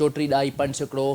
34.5%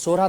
16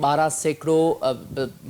12%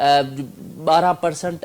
12%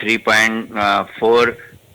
3.4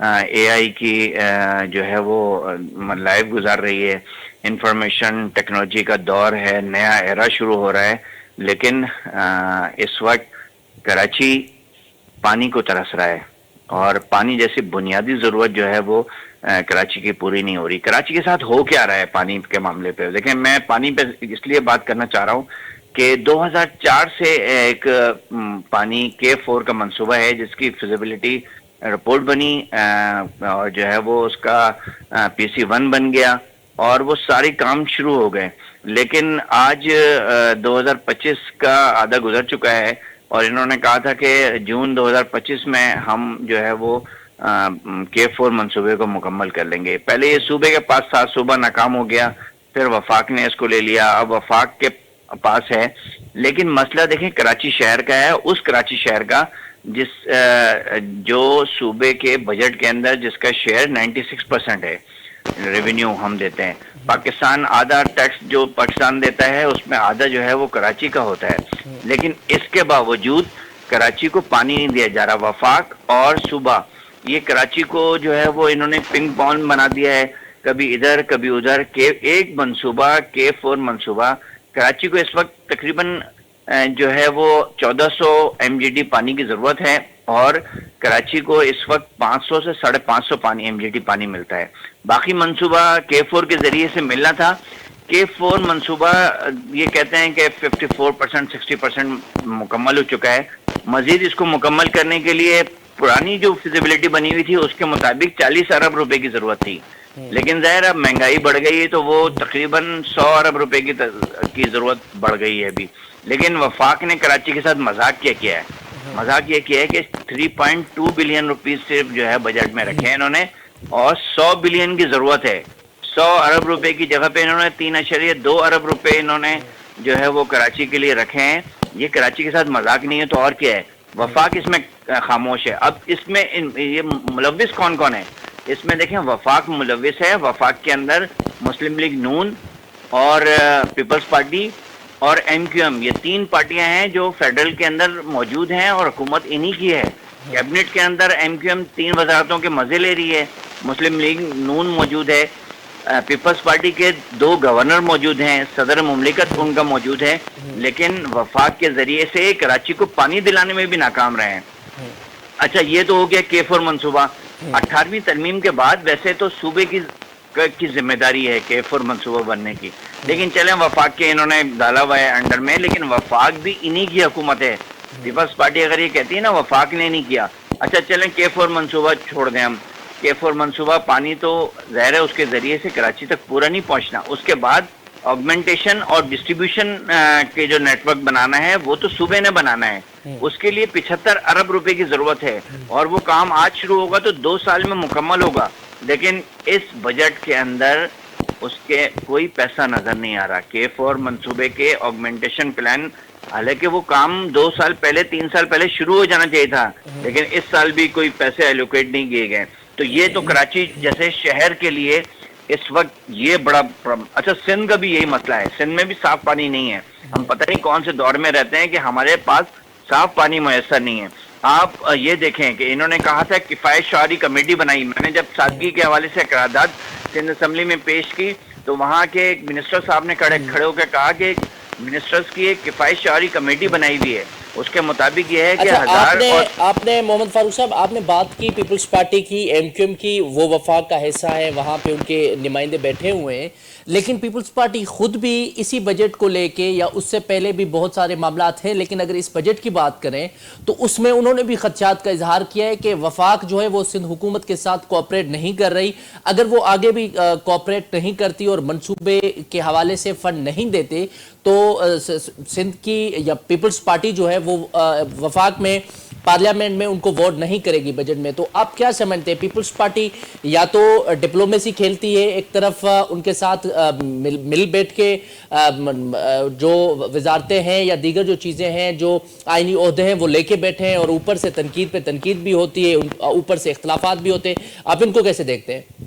AI کی جو ہے وہ لائف گزار رہی ہے. انفارمیشن ٹیکنالوجی کا دور ہے, نیا ایرا شروع ہو رہا ہے, لیکن اس وقت کراچی پانی کو ترس رہا ہے, اور پانی جیسی بنیادی ضرورت جو ہے وہ کراچی کی پوری نہیں ہو رہی. کراچی کے ساتھ ہو کیا رہا ہے پانی کے معاملے پہ؟ دیکھیں, میں پانی پہ اس لیے بات کرنا چاہ رہا ہوں کہ 2004 سے ایک پانی K4 کا منصوبہ ہے جس کی فیزیبلٹی رپورٹ بنی, اور جو ہے وہ اس کا PC1 بن گیا, اور وہ سارے کام شروع ہو گئے. لیکن آج 2025 کا آدھا گزر چکا ہے, اور انہوں نے کہا تھا کہ جون 2025 میں ہم جو ہے وہ K4 منصوبے کو مکمل کر لیں گے. پہلے یہ صوبے کے پاس تھا, صوبہ ناکام ہو گیا, پھر وفاق نے اس کو لے لیا, اب وفاق کے پاس ہے. لیکن مسئلہ دیکھیں کراچی شہر کا ہے, اس کراچی شہر کا جو صوبے کے بجٹ کے اندر جس کا شیئر 96% ہے ریونیو ہم دیتے ہیں. پاکستان آدھا ٹیکس جو پاکستان دیتا ہے اس میں آدھا جو ہے وہ کراچی کا ہوتا ہے, لیکن اس کے باوجود کراچی کو پانی نہیں دیا جا رہا. وفاق اور صوبہ یہ کراچی کو جو ہے وہ انہوں نے پنگ پونگ بنا دیا ہے, کبھی ادھر کبھی ادھر. ایک منصوبہ K4 منصوبہ کراچی کو اس وقت تقریباً جو ہے وہ 1400 MGD پانی کی ضرورت ہے, اور کراچی کو اس وقت 500 سے 550 MGD پانی ملتا ہے. باقی منصوبہ K4 کے ذریعے سے ملنا تھا. K4 منصوبہ یہ کہتے ہیں کہ 54% 60% مکمل ہو چکا ہے. مزید اس کو مکمل کرنے کے لیے پرانی جو فیزیبلٹی بنی ہوئی تھی اس کے مطابق 40 ارب روپے کی ضرورت تھی, لیکن ظاہر اب مہنگائی بڑھ گئی ہے تو وہ تقریباً 100 ارب روپے کی ضرورت بڑھ گئی ہے ابھی. لیکن وفاق نے کراچی کے ساتھ مذاق کیا ہے. مذاق یہ کیا ہے کہ 3.2 بلین روپیز سے جو ہے بجٹ میں رکھے ہیں انہوں نے, اور 100 بلین کی ضرورت ہے. 100 ارب روپے کی جگہ پہ انہوں نے 3.2 ارب روپے انہوں نے جو ہے وہ کراچی کے لیے رکھے ہیں. یہ کراچی کے ساتھ مذاق نہیں ہے تو اور کیا ہے؟ وفاق اس میں خاموش ہے. اب اس میں یہ ملوث کون کون ہے اس میں؟ دیکھیں, وفاق ملوث ہے. وفاق کے اندر مسلم لیگ نون اور پیپلز پارٹی اور MQM, یہ تین پارٹیاں ہیں جو فیڈرل کے اندر موجود ہیں, اور حکومت انہی کی ہے. کیبنٹ کے اندر MQM 3 وزارتوں کے مزے لے رہی ہے, مسلم لیگ نون موجود ہے, پیپلز پارٹی کے 2 گورنر موجود ہیں, صدر مملکت ان کا موجود ہے, لیکن وفاق کے ذریعے سے کراچی کو پانی دلانے میں بھی ناکام رہے ہیں. اچھا, یہ تو ہو گیا K4 منصوبہ. 18ویں ترمیم کے بعد ویسے تو صوبے کی ذمہ داری ہے K4 منصوبہ بننے کی, لیکن چلیں وفاق کے انہوں نے ڈالا ہوا ہے انڈر میں, لیکن وفاق بھی انہی کی حکومت ہے. پیپلز پارٹی اگر یہ کہتی ہے نا وفاق نے نہیں کیا, اچھا چلیں K4 منصوبہ چھوڑ دیں ہم. K4 منصوبہ پانی تو ظاہر ہے اس کے ذریعے سے کراچی تک پورا نہیں پہنچنا. اس کے بعد آگمنٹیشن اور ڈسٹریبیوشن کے جو نیٹ ورک بنانا ہے وہ تو صوبے نے بنانا ہے. اس کے لیے 75 ارب روپے کی ضرورت ہے, اور وہ کام آج شروع ہوگا تو 2 سال میں مکمل ہوگا. لیکن اس بجٹ کے اندر اس کے کوئی پیسہ نظر نہیں آ رہا. K4 منصوبے کے آگمنٹیشن پلان, حالانکہ وہ کام 2 سال پہلے 3 سال پہلے شروع ہو جانا چاہیے تھا, لیکن اس سال بھی کوئی پیسے ایلوکیٹ نہیں کیے گئے. تو یہ تو کراچی جیسے شہر کے لیے اس وقت یہ بڑا اچھا, سندھ کا بھی یہی مسئلہ ہے. سندھ میں بھی صاف پانی نہیں ہے. ہم پتہ نہیں کون سے دور میں رہتے ہیں کہ ہمارے پاس صاف پانی میسر نہیں ہے. آپ یہ دیکھیں کہ انہوں نے کہا تھا کفایت شعاری کمیٹی بنائی. میں نے جب سادگی کے حوالے سے قرارداد سندھ اسمبلی میں پیش کی تو وہاں کے ایک منسٹر صاحب نے کھڑے ہو کے کہا کہ منسٹرز کی ایک کفایت شعاری کمیٹی بنائی ہوئی ہے, اس کے مطابق یہ ہے کہ آپ نے محمد فاروق صاحب آپ نے بات کی پیپلز پارٹی کی, MQM کی, وہ وفاق کا حصہ ہے, وہاں پہ ان کے نمائندے بیٹھے ہوئے ہیں, لیکن پیپلز پارٹی خود بھی اسی بجٹ کو لے کے یا اس سے پہلے بھی بہت سارے معاملات ہیں, لیکن اگر اس بجٹ کی بات کریں تو اس میں انہوں نے بھی خدشات کا اظہار کیا ہے کہ وفاق جو ہے وہ سندھ حکومت کے ساتھ کوآپریٹ نہیں کر رہی. اگر وہ آگے بھی کوآپریٹ نہیں کرتی اور منصوبے کے حوالے سے فنڈ نہیں دیتے تو سندھ کی یا پیپلز پارٹی جو ہے وہ وفاق میں پارلیمنٹ میں ان کو ووٹ نہیں کرے گی بجٹ میں. تو آپ کیا سمجھتے ہیں, پیپلز پارٹی یا تو ڈپلومیسی کھیلتی ہے ایک طرف ان کے ساتھ مل بیٹھ کے جو وزارتیں ہیں یا دیگر جو چیزیں ہیں جو آئینی عہدے ہیں وہ لے کے بیٹھے ہیں, اور اوپر سے تنقید پہ تنقید بھی ہوتی ہے, اوپر سے اختلافات بھی ہوتے ہیں, آپ ان کو کیسے دیکھتے ہیں؟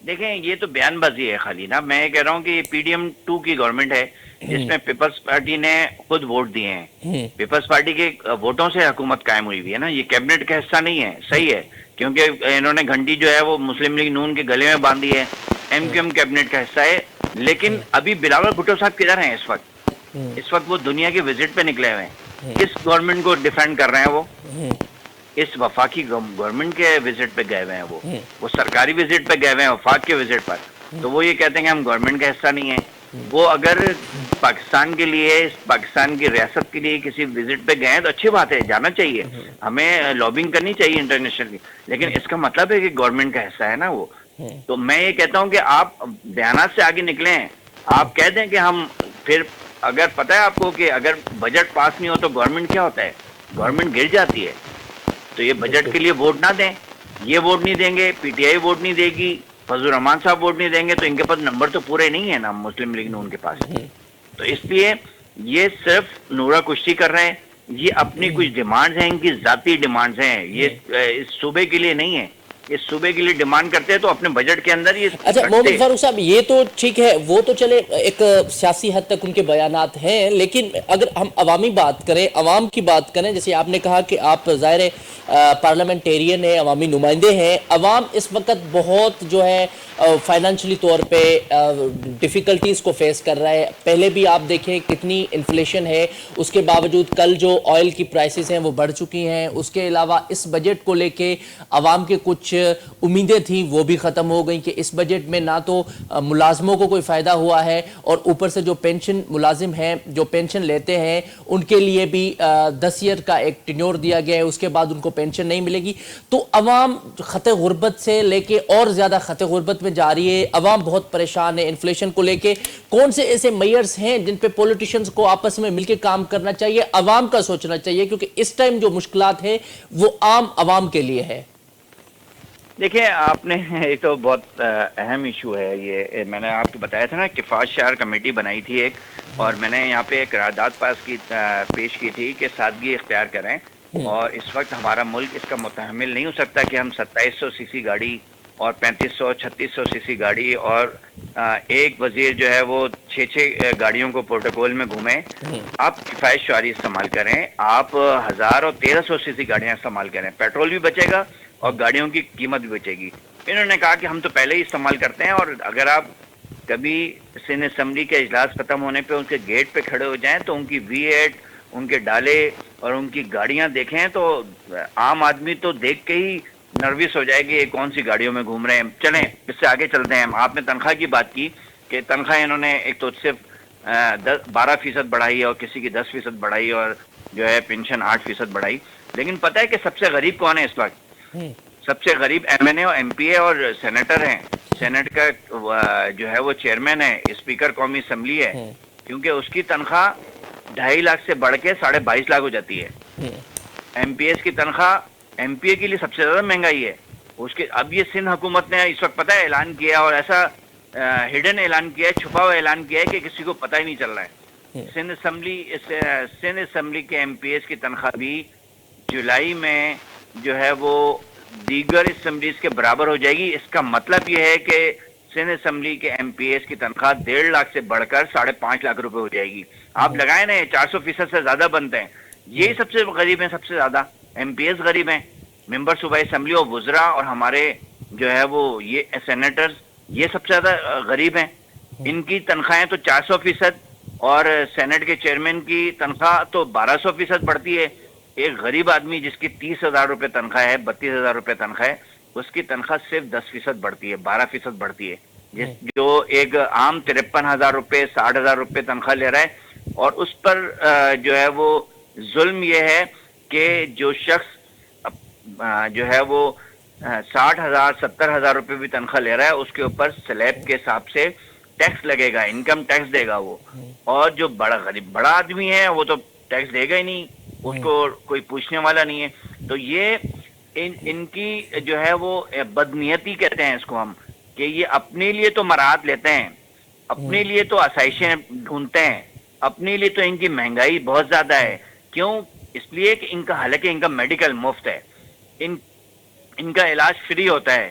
دیکھیں یہ تو بیان بازی ہے خالی نا. میں یہ کہہ رہا ہوں کہ یہ پی ڈی ایم 2 کی گورنمنٹ ہے جس میں پیپلز پارٹی نے خود ووٹ دیے ہیں. پیپلز پارٹی کے ووٹوں سے حکومت قائم ہوئی ہے نا. یہ کیبنٹ کا حصہ نہیں ہے. صحیح ہے کیونکہ انہوں نے گھنٹی جو ہے وہ مسلم لیگ نون کے گلے میں باندھی ہے. ایم کیو ایم کیبنٹ کا حصہ ہے. لیکن ابھی بلاول بھٹو صاحب کدھر ہیں اس وقت؟ اس وقت وہ دنیا کے وزٹ پہ نکلے ہوئے ہیں. کس گورنمنٹ کو ڈیفینڈ کر رہے ہیں وہ؟ اس وفاقی گورنمنٹ کے وزٹ پہ گئے ہوئے ہیں. وہ سرکاری وزٹ پہ گئے ہوئے ہیں وفاق کے وزٹ پر. تو وہ یہ کہتے ہیں کہ ہم گورنمنٹ کا حصہ نہیں ہیں. وہ اگر پاکستان کے لیے پاکستان کی ریاست کے لیے کسی وزٹ پہ گئے ہیں تو اچھی بات ہے, جانا چاہیے, ہمیں لابنگ کرنی چاہیے انٹرنیشنل. لیکن اس کا مطلب ہے کہ گورنمنٹ کا حصہ ہے نا وہ. تو میں یہ کہتا ہوں کہ آپ بیانات سے آگے نکلے ہیں. آپ کہہ دیں کہ ہم پھر, اگر پتہ ہے آپ کو کہ اگر بجٹ پاس نہیں ہو تو گورنمنٹ کیا ہوتا ہے؟ گورنمنٹ گر جاتی ہے. تو یہ بجٹ کے لیے ووٹ نہ دیں. یہ ووٹ نہیں دیں گے, پی ٹی آئی ووٹ نہیں دے گی, فضل الرحمان صاحب ووٹ نہیں دیں گے, تو ان کے پاس نمبر تو پورے نہیں ہیں نا مسلم لیگ نون کے پاس. تو اس لیے یہ صرف نورہ کشتی کر رہے ہیں. یہ اپنی کچھ ڈیمانڈز ہیں, ان کی ذاتی ڈیمانڈز ہیں. یہ اس صوبے کے لیے نہیں ہے. اس صوبے کے لیے ڈیمانڈ کرتے ہیں تو اپنے بجٹ کے اندر یہ. اچھا محمد فاروق صاحب, یہ تو ٹھیک ہے, وہ تو چلے ایک سیاسی حد تک ان کے بیانات ہیں, لیکن اگر ہم عوامی بات کریں, عوام کی بات کریں, جیسے آپ نے کہا کہ آپ ظاہر پارلیمنٹیرین ہیں, عوامی نمائندے ہیں. عوام اس وقت بہت جو ہے فائنانشلی طور پہ ڈیفیکلٹیز کو فیس کر رہا ہے. پہلے بھی آپ دیکھیں کتنی انفلیشن ہے, اس کے باوجود کل جو آئل کی پرائسز ہیں وہ بڑھ چکی ہیں. اس کے علاوہ اس بجٹ کو لے کے عوام کے کچھ امیدیں تھیں وہ بھی ختم ہو گئیں کہ اس بجٹ میں نہ تو ملازموں کو کوئی فائدہ ہوا ہے, اور اوپر سے جو پینشن ملازم ہیں جو پینشن لیتے ہیں ان کے لیے بھی 10 ایئر کا ایک ٹینیور دیا گیا ہے, اس کے بعد ان کو پینشن نہیں ملے گی. تو عوام خط غربت سے لے کے اور زیادہ خط غربت میں جا رہی ہے. عوام بہت پریشان ہے انفلیشن کو لے کے. کون سے ایسے میئرز ہیں جن پہ پولیٹیشنز کو آپس میں مل کے کام کرنا چاہیے, عوام کا سوچنا چاہیے, کیونکہ اس ٹائم جو مشکلات ہیں وہ عام عوام کے لیے ہے؟ دیکھیں آپ نے ایک تو بہت اہم ایشو ہے یہ. میں نے آپ کو بتایا تھا نا کفایت شعار کمیٹی بنائی تھی ایک, اور میں نے یہاں پہ ایک قرارداد پیش کی تھی کہ سادگی اختیار کریں. اور اس وقت ہمارا ملک اس کا متحمل نہیں ہو سکتا کہ ہم 2700 سی سی گاڑی اور 3500 3600 سی سی گاڑی اور ایک وزیر جو ہے وہ 6 گاڑیوں کو پروٹوکول میں گھومیں. آپ کفایت شعاری استعمال کریں, آپ 1000 اور 1300 سی سی گاڑیاں استعمال کریں, پیٹرول بھی بچے گا اور گاڑیوں کی قیمت بھی بچے گی. انہوں نے کہا کہ ہم تو پہلے ہی استعمال کرتے ہیں, اور اگر آپ کبھی سندھ اسمبلی کے اجلاس ختم ہونے پہ ان کے گیٹ پہ کھڑے ہو جائیں تو ان کی V8, ان کے ڈالے اور ان کی گاڑیاں دیکھیں تو عام آدمی تو دیکھ کے ہی نروس ہو جائے گی یہ کون سی گاڑیوں میں گھوم رہے ہیں. چلیں اس سے آگے چلتے ہیں. آپ نے تنخواہ کی بات کی کہ تنخواہ انہوں نے ایک تو صرف 12% بڑھائی اور کسی کی 10% بڑھائی, اور جو ہے پینشن 8% بڑھائی. لیکن پتہ ہے کہ سب سے غریب کون ہے اس وقت؟ سب سے غریب ایم این اے اور ایم پی اے اور سینیٹر ہیں. سینٹ کا جو ہے وہ چیئرمین ہے, اسپیکر قومی اسمبلی ہے, کیونکہ اس کی تنخواہ 2.5 لاکھ سے بڑھ کے 22.5 لاکھ ہو جاتی ہے. ایم پی ایس کی تنخواہ ایم پی اے کے لیے سب سے زیادہ مہنگائی ہے اس کے. اب یہ سندھ حکومت نے اس وقت پتہ ہے اعلان کیا, اور ایسا ہڈن اعلان کیا ہے, چھپا ہوا اعلان کیا ہے کہ کسی کو پتہ ہی نہیں چل رہا ہے. سندھ اسمبلی کے ایم پی ایس کی تنخواہ بھی جولائی میں جو ہے وہ دیگر اسمبلیز کے برابر ہو جائے گی. اس کا مطلب یہ ہے کہ سندھ اسمبلی کے ایم پی ایس کی تنخواہ 1.5 لاکھ سے بڑھ کر 5.5 لاکھ روپے ہو جائے گی. آپ لگائیں نا 400% سے زیادہ بنتے ہیں. یہی سب سے غریب ہیں, سب سے زیادہ ایم پی ایس غریب ہیں, ممبر صوبائی اسمبلی اور وزراء اور ہمارے جو ہے وہ یہ سینیٹرز, یہ سب سے زیادہ غریب ہیں. ان کی تنخواہیں تو 400%, اور سینٹ کے چیئرمین کی تنخواہ تو 1200% بڑھتی ہے. ایک غریب آدمی جس کی 30,000 روپے تنخواہ ہے, 32,000 روپے تنخواہ ہے, اس کی تنخواہ صرف 10% بڑھتی ہے, 12% بڑھتی ہے. جو ایک عام 53,000 روپے 60,000 روپے تنخواہ لے رہا ہے. اور اس پر جو ہے وہ ظلم یہ ہے کہ جو شخص جو ہے وہ 60,000 70,000 روپے بھی تنخواہ لے رہا ہے, اس کے اوپر سلیب کے حساب سے ٹیکس لگے گا, انکم ٹیکس دے گا وہ. اور جو بڑا آدمی ہے وہ تو ٹیکس دے گا ہی نہیں, اس کو کوئی پوچھنے والا نہیں ہے. تو یہ ان کی جو ہے وہ بدنیتی کہتے ہیں اس کو ہم, کہ یہ اپنے لیے تو مراحت لیتے ہیں, اپنے لیے تو آسائشیں ڈھونڈتے ہیں, اپنے لیے تو ان کی مہنگائی بہت زیادہ ہے. کیوں؟ اس لیے کہ ان کا حالانکہ ان کا میڈیکل مفت ہے, ان کا علاج فری ہوتا ہے,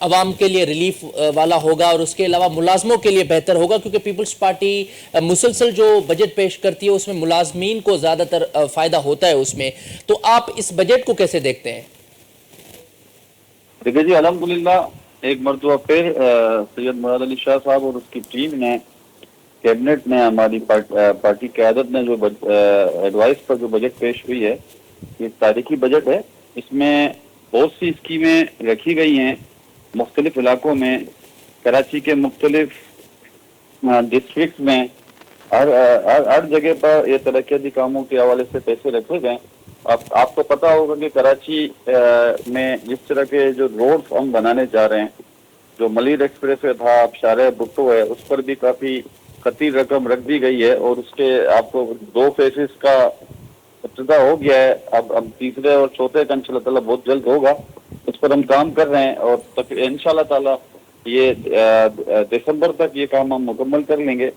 عوام کے لیے ریلیف والا ہوگا اور اس کے علاوہ ملازموں کے لیے بہتر ہوگا، کیونکہ پیپلز پارٹی مسلسل جو بجٹ پیش کرتی ہے اس میں ملازمین کو زیادہ تر فائدہ ہوتا ہے اس میں، تو آپ اس بجٹ کو کیسے دیکھتے ہیں؟ دیکھیے جی، الحمدللہ ایک مرتبہ پھر سید مراد علی شاہ صاحب اور اس کی ٹیم نے، کیبنٹ نے، ہماری پارٹی قیادت نے جو ایڈوائس پر جو بجٹ پیش ہوئی ہے، یہ تاریخی بجٹ ہے۔ اس میں بہت سی اسکیمیں رکھی گئی ہیں مختلف علاقوں میں، کراچی کے مختلف ڈسٹرکٹس میں، ہر جگہ پر یہ ترقیاتی کاموں کے حوالے سے پیسے رکھے گئے۔ آپ کو پتا ہوگا کہ کراچی میں جس طرح کے جو روڈز ہم بنانے جا رہے ہیں، جو ملیر ایکسپریس وے تھا، اب شارع بھٹو ہے، اس پر بھی کافی خطیر رقم رکھ دی گئی ہے، اور اس کے آپ کو 2 فیسز کا ابتدا ہو گیا ہے۔ اب تیسرے اور چوتھے کا انشاءاللہ تعالیٰ بہت جلد ہوگا، اس پر ہم کام کر رہے ہیں، اور انشاءاللہ تعالیٰ یہ دسمبر تک یہ کام ہم مکمل کر لیں گے۔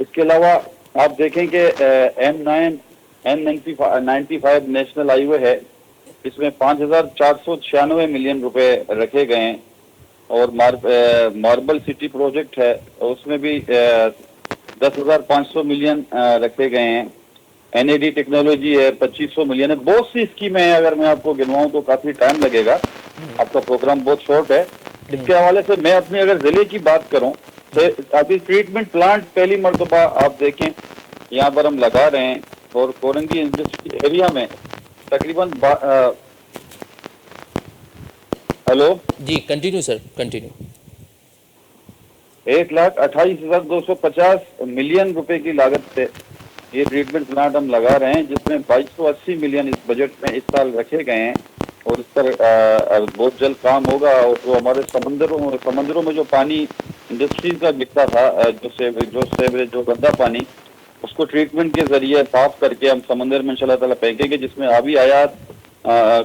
اس کے علاوہ آپ دیکھیں کہ N95 نیشنل ہائی وے ہے، اس میں 5496 ملین روپے رکھے گئے ہیں، اور ماربل سٹی پروجیکٹ ہے، اس میں بھی 10,500 ملین رکھے گئے ہیں۔ NAD ٹیکنالوجی ہے، 2500 ملین ہے۔ بہت سی اسکیمیں ہیں، اگر میں آپ کو گنواؤں تو کافی ٹائم لگے گا، آپ کا پروگرام بہت شارٹ ہے۔ اس کے حوالے سے میں اپنی اگر ضلع کی بات کروں تو ابھی ٹریٹمنٹ پلانٹ پہلی مرتبہ آپ دیکھیں یہاں پر ہم لگا رہے ہیں، اور کورنگی انڈسٹری ایریا میں تقریباً ہلو جی کنٹینیو سر، کنٹینیو۔ 1,28,250 ملین روپے کی لاگت سے یہ ٹریٹمنٹ پلانٹ ہم لگا رہے ہیں، جس میں 2,280 ملین اس بجٹ میں اس سال رکھے گئے ہیں، اور اس پر بہت جلد کام ہوگا۔ اور جو ہمارے سمندروں میں جو پانی انڈسٹریز کا بکتا تھا، جو گندا پانی، اس کو ٹریٹمنٹ کے ذریعے صاف کر کے ہم سمندر میں انشاءاللہ تعالیٰ پھینکیں گے، جس میں آبی حیات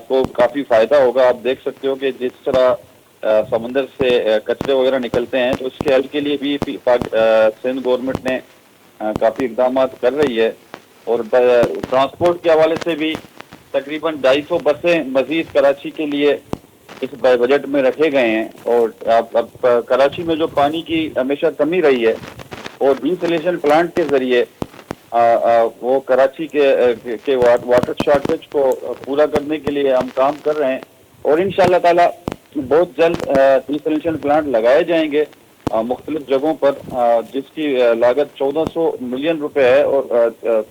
کو کافی فائدہ ہوگا۔ آپ دیکھ سکتے ہو کہ جس طرح سمندر سے کچرے وغیرہ نکلتے ہیں، تو اس کے حل کے لیے بھی سندھ گورنمنٹ نے کافی اقدامات کر رہی ہے، اور ٹرانسپورٹ کے حوالے سے بھی تقریباً 250 بسیں مزید کراچی کے لیے اس بجٹ میں رکھے گئے ہیں۔ اور اب کراچی میں جو پانی کی ہمیشہ کمی رہی ہے، اور ڈیسلیشن پلانٹ کے ذریعے وہ کراچی کے واٹر شارٹیج کو پورا کرنے کے لیے ہم کام کر رہے ہیں، اور انشاءاللہ تعالیٰ بہت جلد ڈیسلیشن پلانٹ لگائے جائیں گے مختلف جگہوں پر، جس کی لاگت 1400 ملین روپے ہے، اور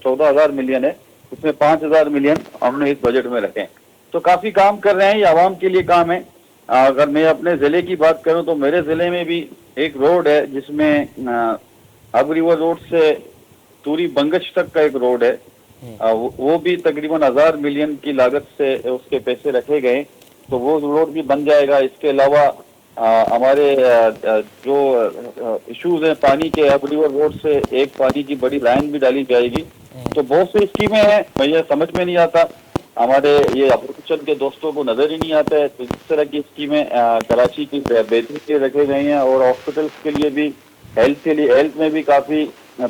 14,000 ملین ہے، اس میں 5,000 ملین ہم نے اس بجٹ میں رکھے ہیں۔ تو کافی کام کر رہے ہیں، یہ عوام کے لیے کام ہے۔ اگر میں اپنے ضلع کی بات کروں تو میرے ضلع میں بھی ایک روڈ ہے، جس میں اب ریور روڈ سے توری بنگش تک کا ایک روڈ ہے، وہ بھی تقریباً 1,000 ملین کی لاگت سے اس کے پیسے رکھے گئے، تو وہ روڈ بھی بن جائے گا۔ اس کے علاوہ ہمارے جو ایشوز ہیں پانی کے، اب ریور روڈ سے ایک پانی کی بڑی لائن بھی ڈالی جائے گی۔ تو بہت سی اسکیمیں ہیں، مجھے سمجھ میں نہیں آتا، ہمارے یہ اپوزیشن کے دوستوں کو نظر ہی نہیں آتا ہے، تو اس طرح کی اسکیمیں کراچی کی بہتری کے رکھے گئے ہیں، اور ہاسپٹلس کے لیے بھی، ہیلتھ میں بھی کافی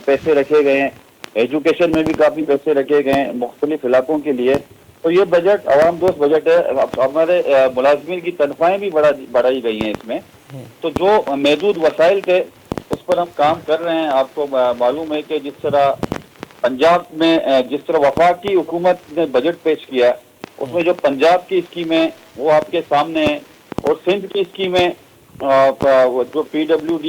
پیسے رکھے گئے ہیں، ایجوکیشن میں بھی کافی پیسے رکھے گئے ہیں مختلف علاقوں کے لیے۔ تو یہ بجٹ عوام دوست بجٹ ہے۔ ہمارے ملازمین کی تنخواہیں بھی بڑھائی گئی ہیں اس میں، تو جو محدود وسائل تھے اس پر ہم کام کر رہے ہیں۔ آپ کو معلوم ہے کہ جس طرح پنجاب میں جس طرح وفاقی حکومت نے بجٹ پیش کیا، اس میں جو پنجاب کی اسکیمیں وہ آپ کے سامنے ہیں، اور سندھ کی اسکیمیں جو PWD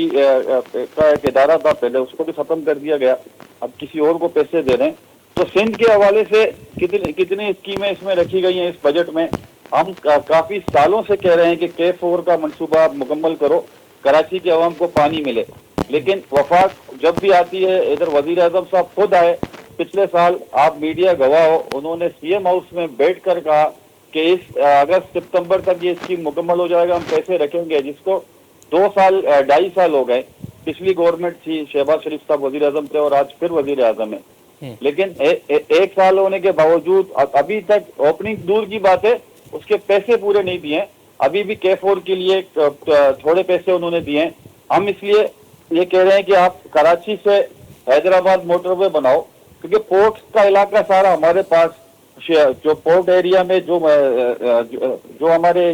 کا ایک ادارہ تھا پہلے، اس کو بھی ختم کر دیا گیا، اب کسی اور کو پیسے دے رہے ہیں۔ تو سندھ کے حوالے سے کتنی اسکیمیں اس میں رکھی گئی ہیں اس بجٹ میں۔ ہم کافی سالوں سے کہہ رہے ہیں کہ K4 کا منصوبہ آپ مکمل کرو، کراچی کے عوام کو پانی ملے، لیکن وفاق جب بھی آتی ہے، ادھر وزیر اعظم صاحب خود آئے پچھلے سال، آپ میڈیا گواہ ہو، انہوں نے CM ہاؤس میں بیٹھ کر کہا کہ اس اگست ستمبر تک یہ اسکیم مکمل ہو جائے گا، ہم پیسے رکھیں گے، جس کو 2.5 سال ہو گئے۔ پچھلی گورنمنٹ تھی، شہباز شریف صاحب وزیر اعظم تھے، اور آج پھر وزیر اعظم ہے، لیکن 1 سال ہونے کے باوجود ابھی تک اوپننگ دور کی بات ہے، اس کے پیسے پورے نہیں دیے ہیں۔ ابھی بھی K4 کے لیے تھوڑے پیسے انہوں نے دیے ہیں۔ ہم اس لیے یہ کہہ رہے ہیں کہ آپ کراچی سے حیدرآباد موٹر وے بناؤ، کیونکہ پورٹ کا علاقہ سارا ہمارے پاس، جو پورٹ ایریا میں جو ہمارے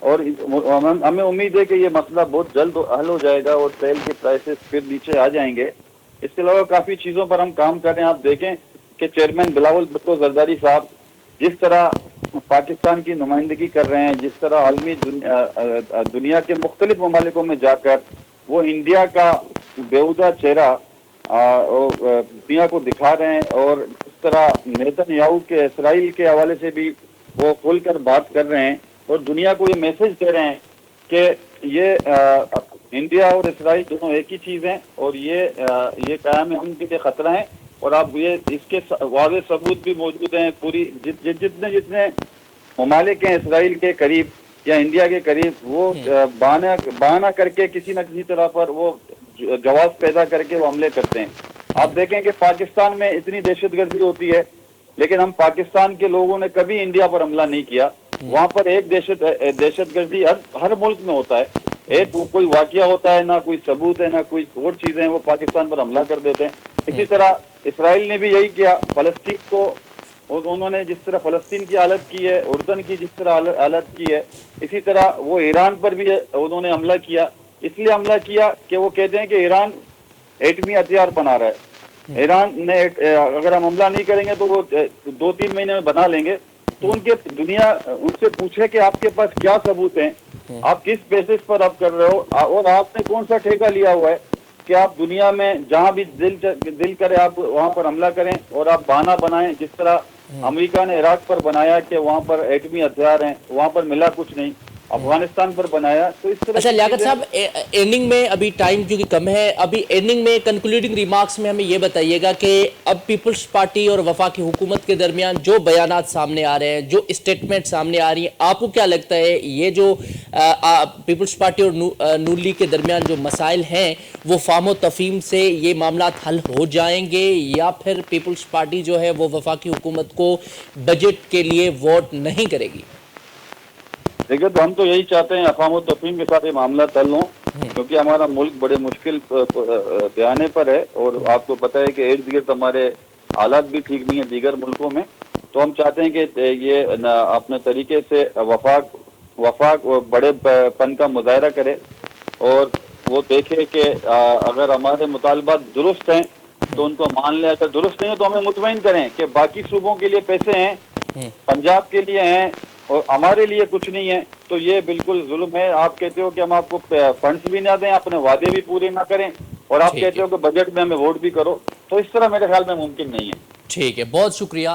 اور ہمیں امید ہے کہ یہ مسئلہ بہت جلد حل ہو جائے گا اور تیل کے پرائسز پھر نیچے آ جائیں گے. اس کے علاوہ کافی چیزوں پر ہم کام کر رہے ہیں. آپ دیکھیں کہ چیئرمین بلاول بھٹو زرداری صاحب جس طرح پاکستان کی نمائندگی کر رہے ہیں, جس طرح عالمی دنیا کے مختلف ممالکوں میں جا کر وہ انڈیا کا بیہودہ چہرہ دنیا کو دکھا رہے ہیں, اور اس طرح نیتن یاہو کے اسرائیل کے حوالے سے بھی وہ کھل کر بات کر رہے ہیں اور دنیا کو یہ میسج دے رہے ہیں کہ یہ انڈیا اور اسرائیل دونوں ایک ہی چیز ہیں اور یہ قیام امن کے لیے خطرہ ہیں. اور اب یہ اس کے واضح ثبوت بھی موجود ہیں. پوری جتنے ممالک ہیں اسرائیل کے قریب یا انڈیا کے قریب, وہ بہانہ کر کے کسی نہ کسی طرح پر وہ جواز پیدا کر کے وہ حملے کرتے ہیں. آپ دیکھیں کہ پاکستان میں اتنی دہشت گردی ہوتی ہے, لیکن ہم پاکستان کے لوگوں نے کبھی انڈیا پر حملہ نہیں کیا. وہاں پر ایک دہشت گردی ہر ملک میں ہوتا ہے, ایک کوئی واقعہ ہوتا ہے, نہ کوئی ثبوت ہے, نہ کوئی اور چیزیں, وہ پاکستان پر حملہ کر دیتے ہیں. اسی طرح اسرائیل نے بھی یہی کیا فلسطین کو, اور انہوں نے جس طرح فلسطین کی حالت کی ہے, اردن کی جس طرح حالت کی ہے, اسی طرح وہ ایران پر بھی انہوں نے حملہ کیا. اس لیے حملہ کیا کہ وہ کہتے ہیں کہ ایران ایٹمی ہتھیار بنا رہا ہے. ایران نے اگر ہم حملہ نہیں کریں گے تو وہ 2-3 مہینے میں بنا لیں گے. تو دنیا ان سے پوچھے کہ آپ کے پاس کیا ثبوت ہیں, آپ کس بیسس پر آپ کر رہے ہو, اور آپ نے کون سا ٹھیکہ لیا ہوا ہے کہ آپ دنیا میں جہاں بھی دل کرے آپ وہاں پر حملہ کریں اور آپ بہانہ بنائیں, جس طرح امریکہ نے عراق پر بنایا کہ وہاں پر ایٹمی ہتھیار ہیں, وہاں پر ملا کچھ نہیں, افغانستان پر بنایا. تو اس طرح اچھا لیاقت صاحب, اینڈنگ میں ابھی ٹائم کیونکہ کم ہے, ابھی اینڈنگ میں کنکلوڈنگ ریمارکس میں ہمیں یہ بتائیے گا کہ اب پیپلز پارٹی اور وفاقی حکومت کے درمیان جو بیانات سامنے آ رہے ہیں, جو اسٹیٹمنٹ سامنے آ رہی ہیں, آپ کو کیا لگتا ہے یہ جو پیپلز پارٹی اور نون لیگ کے درمیان جو مسائل ہیں وہ فہم و تفہیم سے یہ معاملات حل ہو جائیں گے, یا پھر پیپلز پارٹی جو ہے وہ وفاقی حکومت کو بجٹ کے لیے ووٹ نہیں کرے گی؟ دیکھیں تو ہم تو یہی چاہتے ہیں افہام و تفہیم کے ساتھ یہ معاملہ حل ہوں, کیونکہ ہمارا ملک بڑے مشکل بیانے پر ہے, اور آپ کو پتہ ہے کہ ارد گرد ہمارے حالات بھی ٹھیک نہیں ہیں دیگر ملکوں میں. تو ہم چاہتے ہیں کہ یہ اپنے طریقے سے وفاق بڑے پن کا مظاہرہ کرے اور وہ دیکھے کہ اگر ہمارے مطالبات درست ہیں تو ان کو مان لے, اگر درست نہیں ہے تو ہمیں مطمئن کریں کہ باقی صوبوں کے لیے پیسے ہیں, پنجاب کے لیے ہیں, اور ہمارے لیے کچھ نہیں ہے. تو یہ بالکل ظلم ہے. آپ کہتے ہو کہ ہم آپ کو فنڈز بھی نہ دیں, اپنے وعدے بھی پورے نہ کریں, اور آپ کہتے ہو کہ بجٹ میں ہمیں ووٹ بھی کرو, تو اس طرح میرے خیال میں ممکن نہیں ہے. ٹھیک ہے, بہت شکریہ